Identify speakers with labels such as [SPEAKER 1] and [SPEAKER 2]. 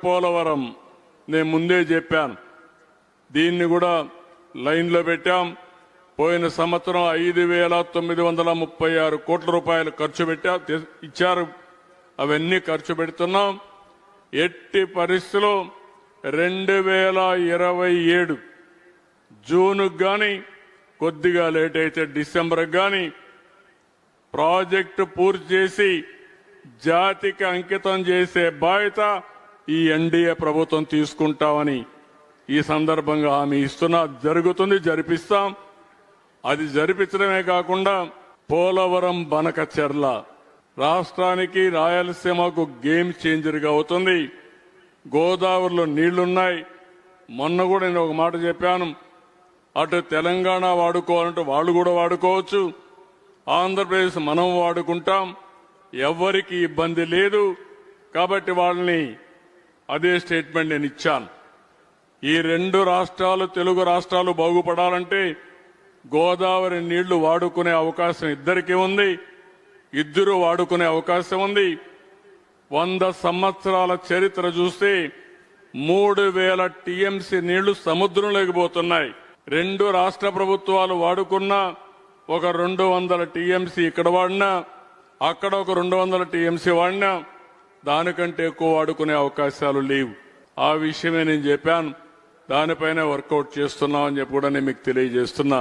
[SPEAKER 1] పోలవరం నేను ముందే చెప్పాను, దీన్ని కూడా లైన్లో పెట్టాం. పోయిన సంవత్సరం 5,936 కోట్ల రూపాయలు ఖర్చు ఇచ్చారు. అవన్నీ ఖర్చు పెడుతున్నాం. ఎట్టి పరిస్థితుల్లో 2027 జూన్కు కానీ కొద్దిగా లేట్ అయితే డిసెంబర్కి కానీ ప్రాజెక్టు పూర్తి చేసి జాతికి అంకితం చేసే బాధ్యత ఈ ఎన్డీఏ ప్రభుత్వం తీసుకుంటామని ఈ సందర్భంగా హామీ ఇస్తున్నా. జరుగుతుంది, జరిపిస్తాం. అది జరిపించడమే కాకుండా పోలవరం బనకచెర్ల రాష్ట్రానికి రాయలసీమకు గేమ్ చేంజర్గా అవుతుంది. గోదావరిలో నీళ్లున్నాయి. మొన్న కూడా నేను ఒక మాట చెప్పాను, అటు తెలంగాణ వాడుకోవాలంటే వాళ్ళు కూడా వాడుకోవచ్చు, ఆంధ్రప్రదేశ్ మనం వాడుకుంటాం, ఎవ్వరికి ఇబ్బంది లేదు. కాబట్టి వాళ్ళని అదే స్టేట్మెంట్ నేను ఇచ్చాను. ఈ రెండు రాష్ట్రాలు, తెలుగు రాష్ట్రాలు బాగుపడాలంటే గోదావరి నీళ్లు వాడుకునే అవకాశం ఇద్దరికీ ఉంది, ఇద్దరు వాడుకునే అవకాశం ఉంది. 100 సంవత్సరాల చరిత్ర చూస్తే 3,000 టీఎంసీ నీళ్లు సముద్రంలోకి పోతున్నాయి. రెండు రాష్ట్ర ప్రభుత్వాలు వాడుకున్న ఒక 200 టీఎంసీ ఇక్కడ వాడినా, అక్కడ ఒక 200 టీఎంసీ వాడినా దానికంటే ఎక్కువ వాడుకునే అవకాశాలు లేవు. ఆ విషయమే నేను చెప్పాను. దానిపైన వర్కౌట్ చేస్తున్నామని చెప్పి కూడా నేను మీకు తెలియజేస్తున్నా.